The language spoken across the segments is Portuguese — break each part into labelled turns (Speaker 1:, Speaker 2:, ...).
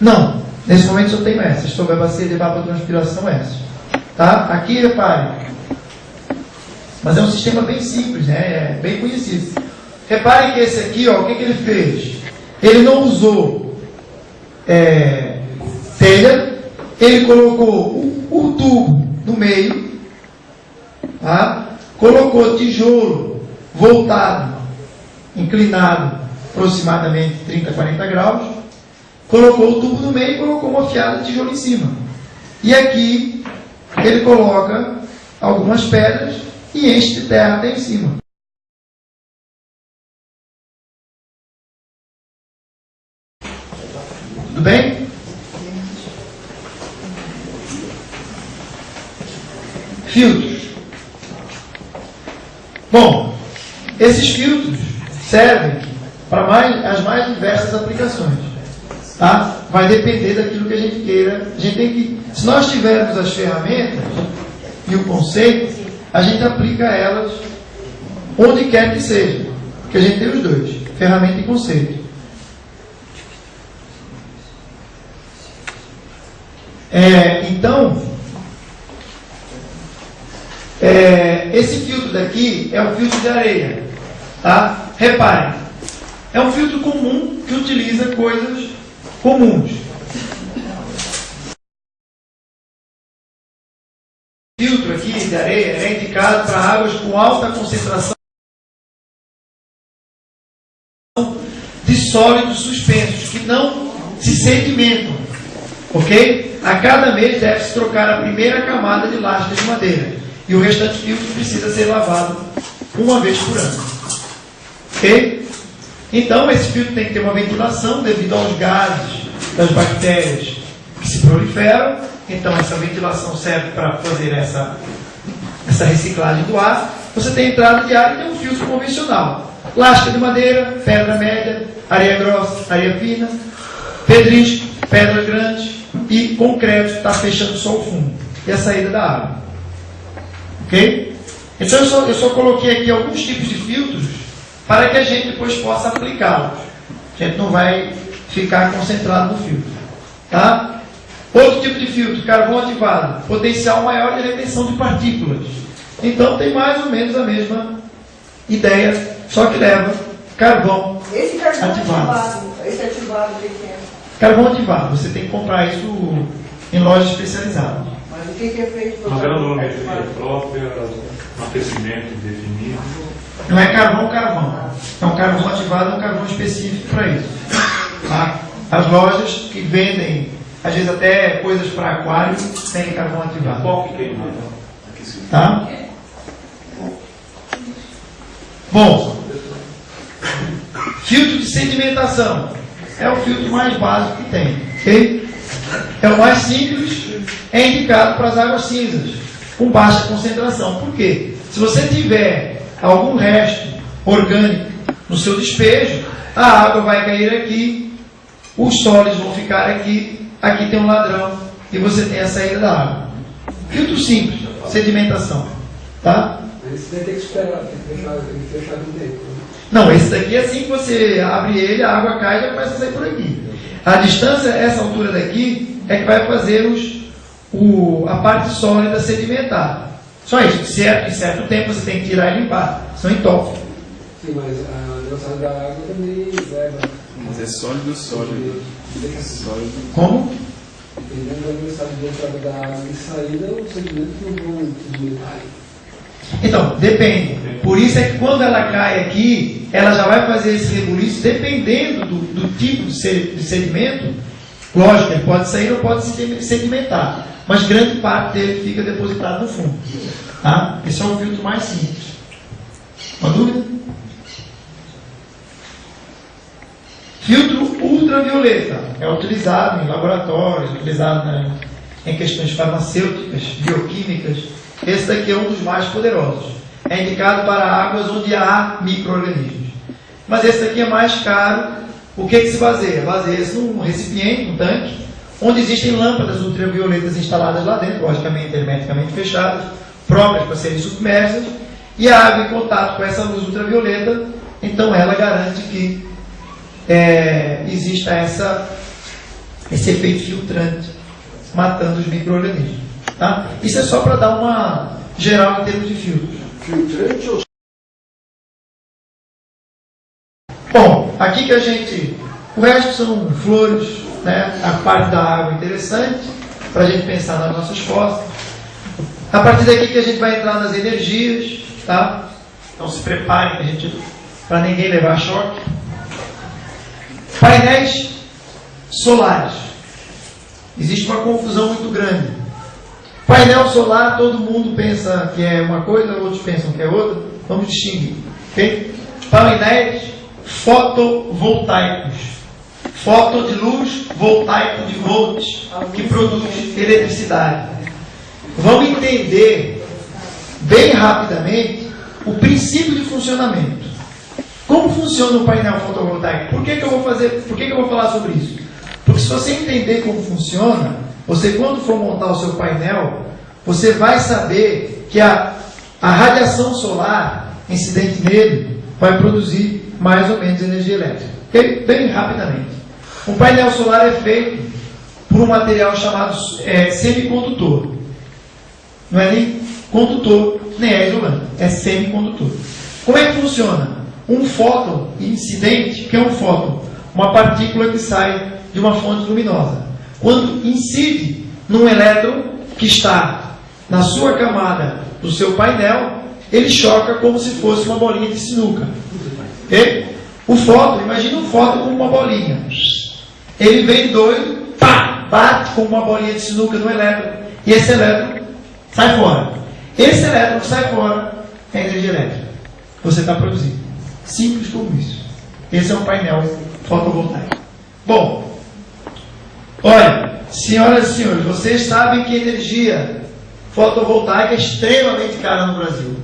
Speaker 1: Não, nesse momento só tenho essas, sobre a bacia de evapotranspiração essas. Tá? Aqui, repare, mas é um sistema bem simples, né? É bem conhecido. Repare que esse aqui, ó, o que ele fez? Ele não usou telha, ele colocou o tubo no meio, tá? Colocou tijolo voltado, inclinado aproximadamente 30, 40 graus, colocou o tubo no meio e colocou uma fiada de tijolo em cima. E aqui ele coloca algumas pedras e enche de terra até em cima. Tudo bem? Filtros. Bom, esses filtros servem para as mais diversas aplicações. Tá? Vai depender daquilo que a gente queira. A gente tem que, se nós tivermos as ferramentas e o conceito, a gente aplica elas onde quer que seja. Porque a gente tem os dois, ferramenta e conceito. Então, esse filtro daqui é o filtro de areia. Tá? Reparem, é um filtro comum que utiliza coisas comuns. O filtro aqui de areia é indicado para águas com alta concentração de sólidos suspensos, que não se sedimentam. Ok? A cada mês deve-se trocar a primeira camada de lascas de madeira. E o restante filtro precisa ser lavado uma vez por ano. Ok? Então, esse filtro tem que ter uma ventilação devido aos gases das bactérias que se proliferam. Então, essa ventilação serve para fazer essa reciclagem do ar. Você tem entrada de ar e tem um filtro convencional. Lasca de madeira, pedra média, areia grossa, areia fina, pedrisco, pedras grandes e concreto, está fechando só o fundo. E a saída da água. Ok? Então, eu só coloquei aqui alguns tipos de filtros para que a gente depois possa aplicá-los. A gente não vai ficar concentrado no filtro. Tá? Outro tipo de filtro, carvão ativado. Potencial maior de retenção de partículas. Então, tem mais ou menos a mesma ideia, só que leva carvão
Speaker 2: Esse carvão
Speaker 1: ativado.
Speaker 2: Esse ativado, o que é?
Speaker 1: Carvão ativado. Você tem que comprar isso em loja especializada.
Speaker 2: Mas o que é feito para
Speaker 3: Mas
Speaker 2: o
Speaker 3: ela
Speaker 2: carvão
Speaker 3: não é
Speaker 2: ativado?
Speaker 3: própria, aquecimento definido.
Speaker 1: Não é carvão. É um carvão ativado, é um carvão específico para isso. Tá? As lojas que vendem, às vezes até coisas para aquário, têm carvão ativado.
Speaker 3: Qual que queima?
Speaker 1: Tá? Bom, filtro de sedimentação. É o filtro mais básico que tem. Ok? É o mais simples, é indicado para as águas cinzas, com baixa concentração. Por quê? Se você tiver algum resto orgânico no seu despejo, a água vai cair aqui, os sólidos vão ficar aqui, aqui tem um ladrão e você tem a saída da água. Filtro simples, sedimentação. Tá?
Speaker 4: Esse vai ter que esperar, tem que fechar do tempo.
Speaker 1: Não, esse daqui, assim que você abre ele, a água cai e já começa a sair por aqui. A distância, essa altura daqui, é que vai fazer a parte sólida sedimentar. Só isso, em certo tempo você tem que tirar e limpar, senão entope.
Speaker 4: Sim, mas a velocidade da água também leva.
Speaker 5: Mas é sólido.
Speaker 4: Deixa
Speaker 5: Sólido.
Speaker 1: Como?
Speaker 4: Dependendo da velocidade de entrada da água e saída, o sedimento não vão sedimentar.
Speaker 1: Então, depende. Por isso é que quando ela cai aqui, ela já vai fazer esse rebuliço, dependendo do tipo de sedimento. Lógico, ele pode sair ou pode se sedimentar, mas grande parte dele fica depositado no fundo. Tá? Esse é o filtro mais simples. Uma dúvida? Filtro ultravioleta é utilizado em laboratórios, utilizado em questões farmacêuticas, bioquímicas. Esse daqui é um dos mais poderosos. É indicado para águas onde há micro-organismos. Mas esse daqui é mais caro. O que se baseia? Baseia-se num recipiente, um tanque, onde existem lâmpadas ultravioletas instaladas lá dentro, logicamente hermeticamente fechadas, próprias para serem submersas, e a água em contato com essa luz ultravioleta, então ela garante que exista essa esse efeito filtrante, matando os micro-organismos. Tá? Isso é só para dar uma geral em termos de filtros.
Speaker 4: Filtrante ou...
Speaker 1: Bom, aqui que a gente... O resto são flores, né? A parte da água interessante, para a gente pensar nas nossas fossas. A partir daqui que a gente vai entrar nas energias, tá? Então se preparem para ninguém levar choque. Painéis solares. Existe uma confusão muito grande. Painel solar, todo mundo pensa que é uma coisa, outros pensam que é outra. Vamos distinguir, ok? Painéis fotovoltaicos. Foto de luz, voltaico de volts, que produz eletricidade. Vamos entender bem rapidamente o princípio de funcionamento. Como funciona o painel fotovoltaico? Por que eu vou falar sobre isso? Porque se você entender como funciona, você quando for montar o seu painel, você vai saber que a radiação solar incidente nele vai produzir mais ou menos energia elétrica. Okay? Bem rapidamente. Um painel solar é feito por um material chamado semicondutor. Não é nem condutor, nem é isolante, é semicondutor. Como é que funciona? Um fóton incidente, que é um fóton, uma partícula que sai de uma fonte luminosa. Quando incide num elétron que está na sua camada do seu painel, ele choca como se fosse uma bolinha de sinuca. Okay? O fóton, imagina um fóton como uma bolinha. Ele vem doido, pá, bate com uma bolinha de sinuca no elétron, e esse elétron sai fora. Esse elétron que sai fora é energia elétrica. Você está produzindo. Simples como isso. Esse é um painel fotovoltaico. Bom, olha, senhoras e senhores, vocês sabem que energia fotovoltaica é extremamente cara no Brasil.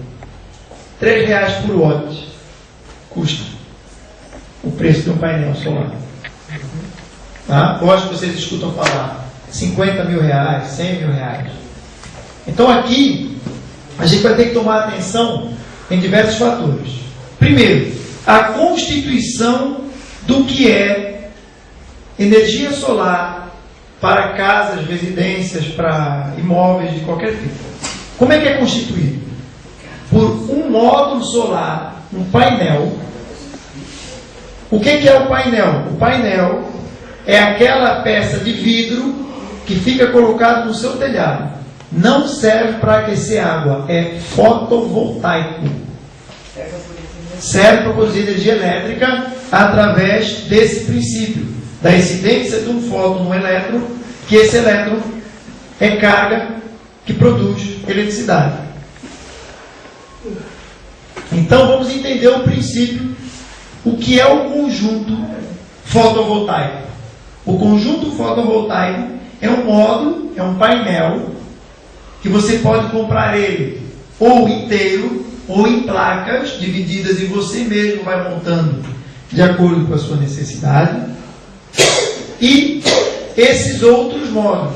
Speaker 1: R$3 por watt custa o preço de um painel solar. Tá? Eu acho que vocês escutam falar 50 mil reais, 100 mil reais. Então aqui a gente vai ter que tomar atenção em diversos fatores. Primeiro, a constituição do que é energia solar para casas, residências, para imóveis de qualquer tipo. Como é que é constituído? Por um módulo solar, um painel. O que é o painel? O painel é aquela peça de vidro que fica colocado no seu telhado. Não serve para aquecer água, é fotovoltaico. Serve para produzir energia elétrica através desse princípio, da incidência de um fóton no elétron, que esse elétron é carga que produz eletricidade. Então vamos entender o princípio, o que é o conjunto fotovoltaico. O conjunto fotovoltaico é um módulo, é um painel, que você pode comprar ele ou inteiro, ou em placas divididas, e você mesmo vai montando de acordo com a sua necessidade. E esses outros módulos.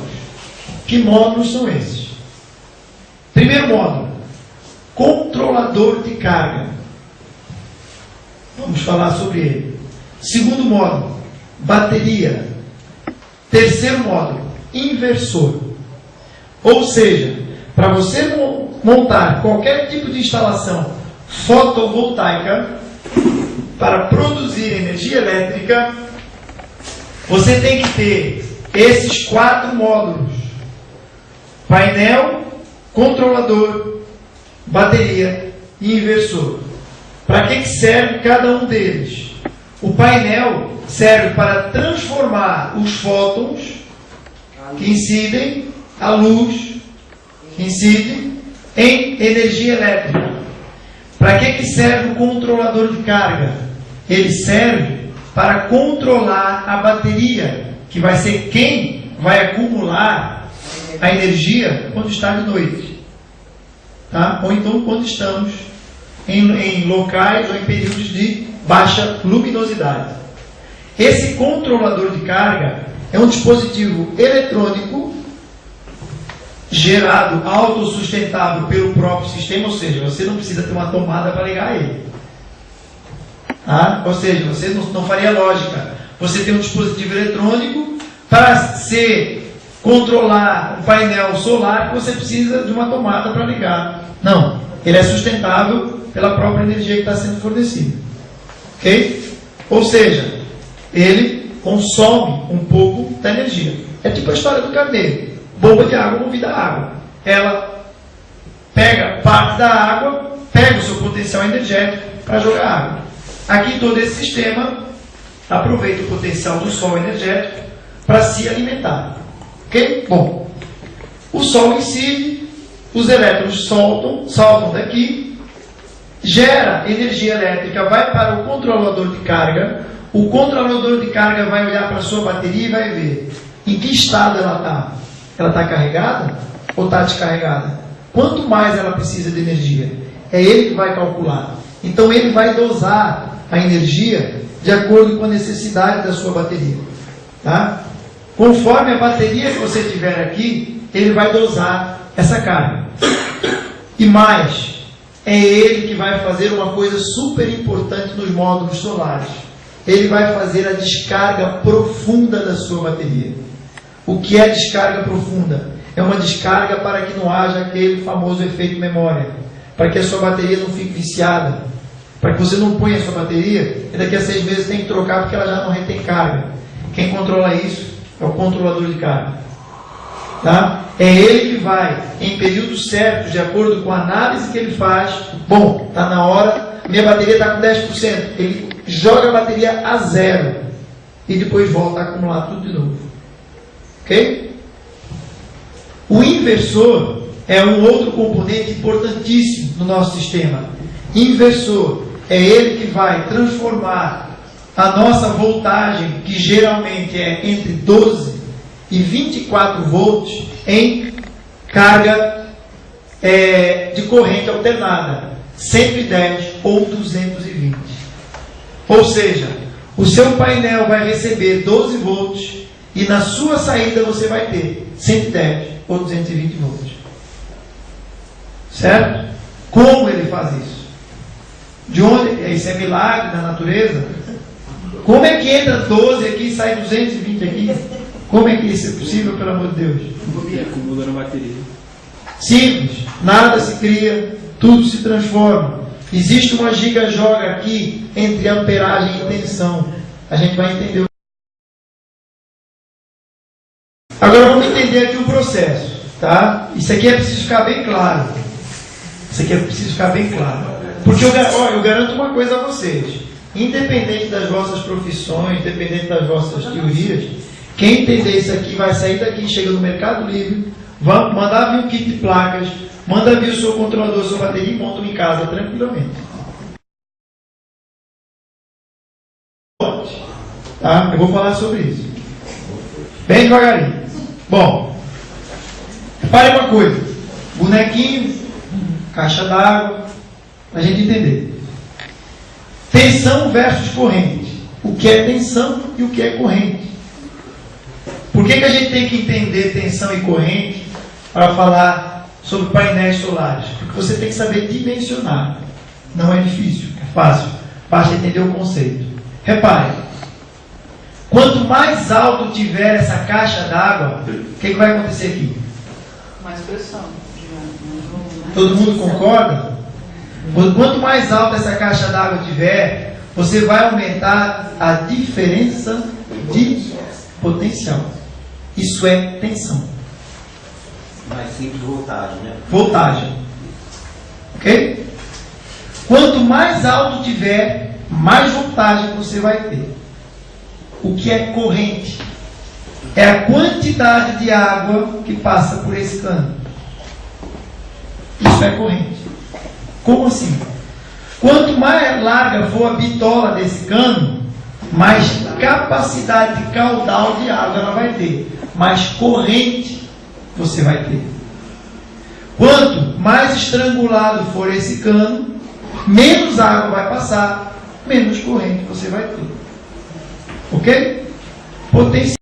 Speaker 1: Que módulos são esses? Primeiro módulo, controlador de carga. Vamos falar sobre ele. Segundo módulo, bateria. Terceiro módulo, inversor. Ou seja, para você montar qualquer tipo de instalação fotovoltaica para produzir energia elétrica, você tem que ter esses 4 módulos: painel, controlador, bateria e inversor. Para que serve cada um deles? O painel serve para transformar os fótons que incidem, a luz que incide, em energia elétrica. Para que serve o controlador de carga? Ele serve para controlar a bateria, que vai ser quem vai acumular a energia quando está de noite. Tá? Ou então quando estamos em locais ou em períodos de baixa luminosidade. Esse controlador de carga é um dispositivo eletrônico gerado, autossustentável pelo próprio sistema, ou seja, você não precisa ter uma tomada para ligar ele. Tá? Ou seja, você não faria lógica você ter um dispositivo eletrônico para se controlar um painel solar que você precisa de uma tomada para ligar. Não, ele é sustentável pela própria energia que está sendo fornecida. Ok? Ou seja, ele consome um pouco da energia. É tipo a história do carneiro. Bomba de água movida a água. Ela pega parte da água, pega o seu potencial energético para jogar água. Aqui todo esse sistema aproveita o potencial do sol energético para se alimentar. Ok? Bom, o sol incide, os elétrons saltam daqui, gera energia elétrica, vai para o controlador de carga. O controlador de carga vai olhar para a sua bateria e vai ver em que estado ela está. Ela está carregada ou está descarregada? Quanto mais ela precisa de energia? É ele que vai calcular. Então ele vai dosar a energia de acordo com a necessidade da sua bateria. Tá? Conforme a bateria que você tiver aqui, ele vai dosar essa carga. E mais, é ele que vai fazer uma coisa super importante nos módulos solares. Ele vai fazer a descarga profunda da sua bateria. O que é descarga profunda? É uma descarga para que não haja aquele famoso efeito memória, para que a sua bateria não fique viciada, para que você não ponha a sua bateria e daqui a 6 meses tem que trocar porque ela já não retém carga. Quem controla isso é o controlador de carga. Tá? É ele que vai, em períodos certos, de acordo com a análise que ele faz, bom, está na hora, minha bateria está com 10%, ele joga a bateria a 0 e depois volta a acumular tudo de novo. Ok? O inversor é um outro componente importantíssimo no nosso sistema. Inversor é ele que vai transformar a nossa voltagem, que geralmente é entre 12 e 24 volts, em carga de corrente alternada, 110 ou 220. Ou seja, o seu painel vai receber 12 volts e na sua saída você vai ter 110 ou 220 volts. Certo? Como ele faz isso? De onde? Isso é milagre da natureza? Como é que entra 12 aqui e sai 220 aqui? Como é que isso é possível, pelo amor de Deus?
Speaker 4: Acumula na bateria.
Speaker 1: Simples. Nada se cria, tudo se transforma. Existe uma giga-joga aqui entre amperagem e tensão. A gente vai entender. Agora vamos entender aqui o processo. Tá? Isso aqui é preciso ficar bem claro. Isso aqui é preciso ficar bem claro. Porque eu garanto uma coisa a vocês. Independente das vossas profissões, independente das vossas teorias, quem entender isso aqui vai sair daqui, chega no Mercado Livre, vai mandar vir um kit de placas, manda vir o seu controlador, sua bateria e montam em casa tranquilamente. Tá? Eu vou falar sobre isso. Bem devagarinho. Bom, repare uma coisa. Bonequinho, caixa d'água, para a gente entender. Tensão versus corrente. O que é tensão e o que é corrente. Por que a gente tem que entender tensão e corrente para falar sobre painéis solares? Porque você tem que saber dimensionar. Não é difícil, é fácil. Basta entender o conceito. Repare, quanto mais alto tiver essa caixa d'água, o que vai acontecer aqui?
Speaker 2: Mais pressão.
Speaker 1: Todo mundo concorda? Quanto mais alta essa caixa d'água tiver, você vai aumentar a diferença de potencial. Isso é tensão.
Speaker 5: Mais simples voltagem, né?
Speaker 1: Voltagem. Ok? Quanto mais alto tiver, mais voltagem você vai ter. O que é corrente? É a quantidade de água que passa por esse cano. Isso é corrente. Como assim? Quanto mais larga for a bitola desse cano, mais capacidade caudal de água ela vai ter. Mais corrente você vai ter. Quanto mais estrangulado for esse cano, menos água vai passar, menos corrente você vai ter. Ok? Potencial.